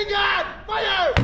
gun! Fire!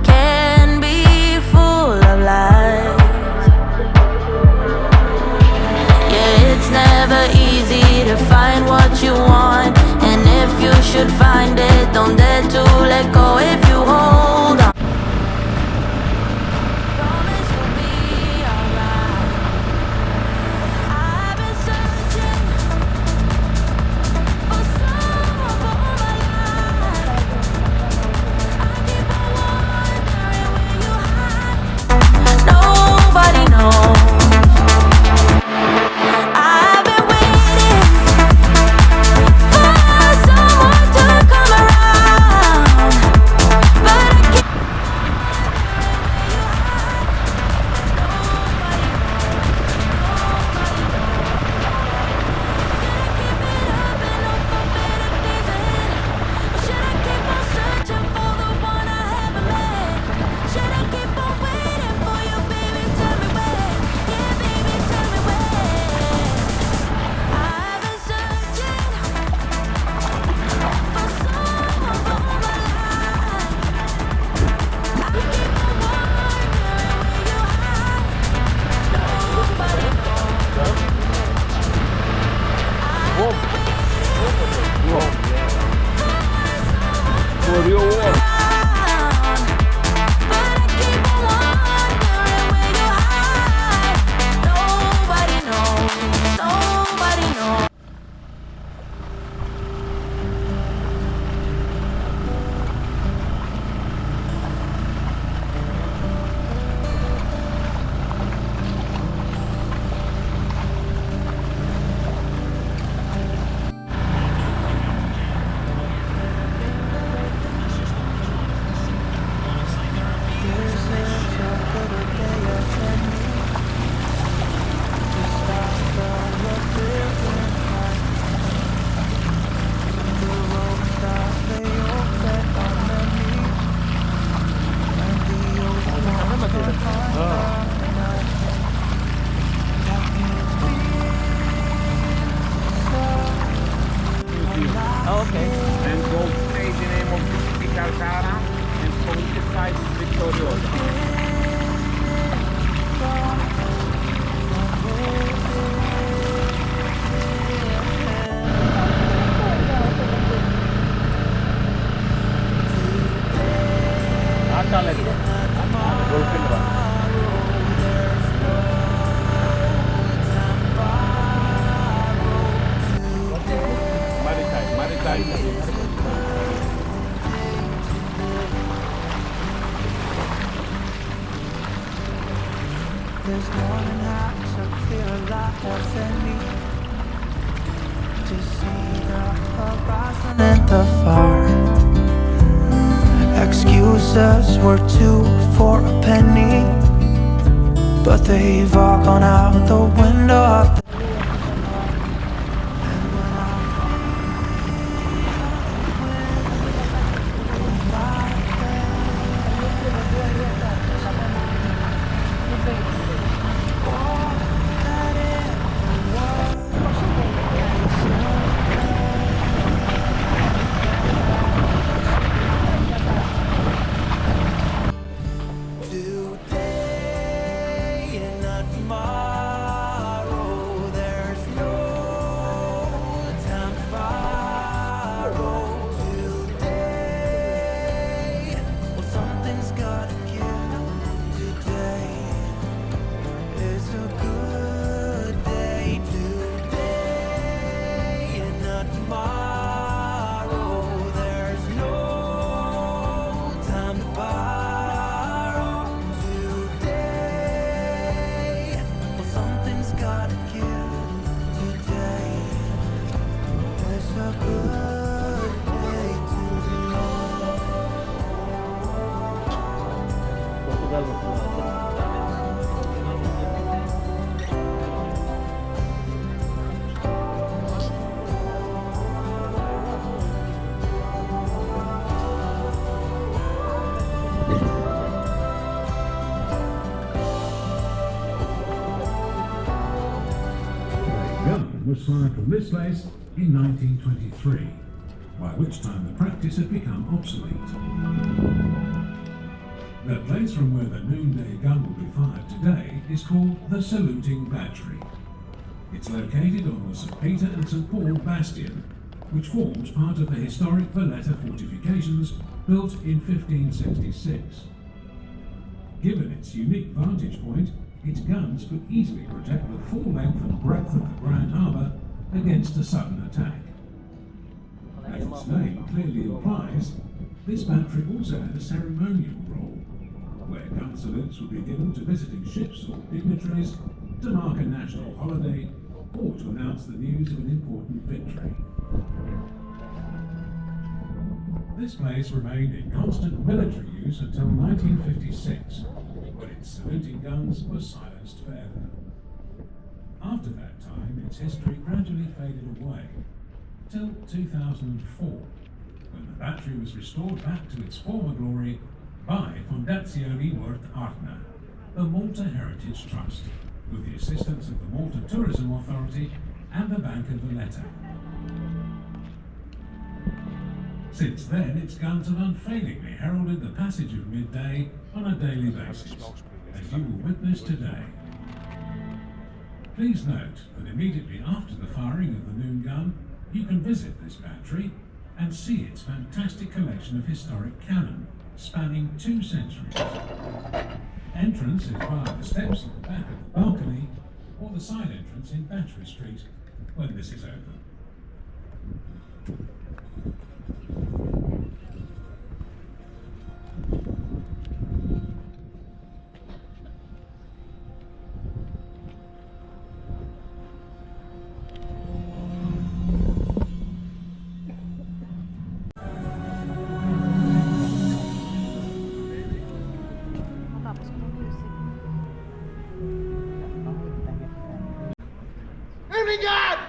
Can be full of lies. Yeah, it's never easy to find what you want, and if you should find it, don't dare to let go. If you hold on, promise you'll be alright. I've been searching for someone for all my life. I keep on wondering where you hide. Nobody knows. I've been waiting for someone to come around, but I keep should I keep on searching for the one I haven't met? Should I keep on waiting for you, baby? Tell me when. Yeah, baby, tell me when. I've been searching for someone for all my life. I keep on wondering where you hide. Nobody knows. For real war. But I keep on wondering where you hide. Nobody knows. Nobody knows. And gold stage the name of Cospicua and fortified Vittoriosa. This morning has a clearer light than me to see the horizon and the fire. Excuses were 2 for a penny, but they've all gone out the window. Today and not tomorrow, there's no time to borrow. Today, well, something's gotta give. Today is a good day. Today and not tomorrow, there's no time to borrow. Today, well, something's gotta give. Today is a good day to be A gun was fired from this place in 1923, by which time the practice had become obsolete. The place from where the noonday gun will be fired today is called the Saluting Battery. It's located on the St. Peter and St. Paul bastion, which forms part of the historic VALLETA fortifications built in 1566. Given its unique vantage point, its guns could easily protect the full length and breadth of the Grand Harbour against a sudden attack. As its name clearly implies, this battery also had a ceremonial role, where gun salutes would be given to visiting ships or dignitaries, to mark a national holiday, or to announce the news of an important victory. This place remained in constant military use until 1956, when its saluting guns were silenced forever. After that time, its history gradually faded away, till 2004, when the battery was restored back to its former glory by Fondazione Worth Artner, the Malta Heritage Trust, with the assistance of the Malta Tourism Authority and the Bank of Valletta. Since then, its guns have unfailingly heralded the passage of midday on a daily basis, as you will witness today. Please note that immediately after the firing of the noon gun, you can visit this battery and see its fantastic collection of historic cannon spanning 2 centuries. Entrance is via the steps at the back of the balcony or the side entrance in Battery Street when this is open.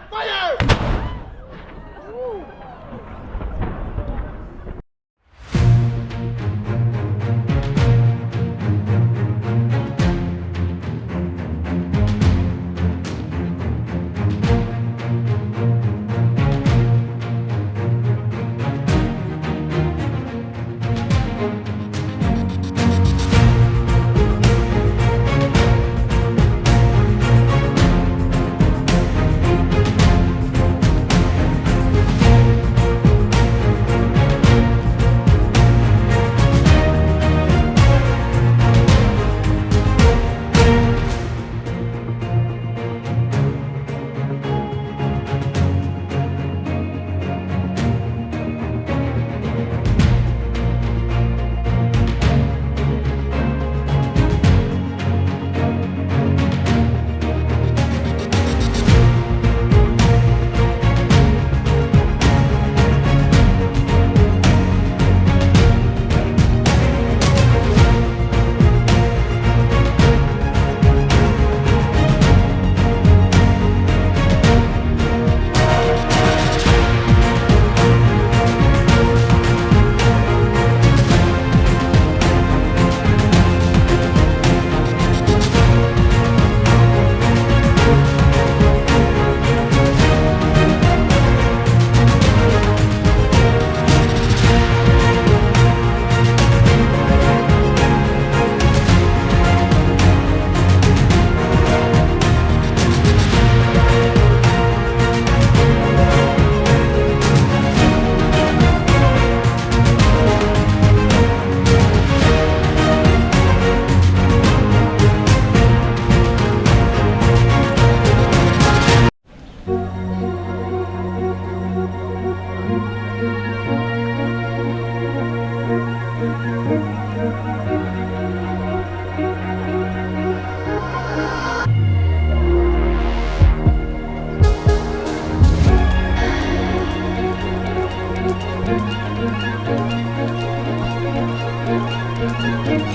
Fire! Thank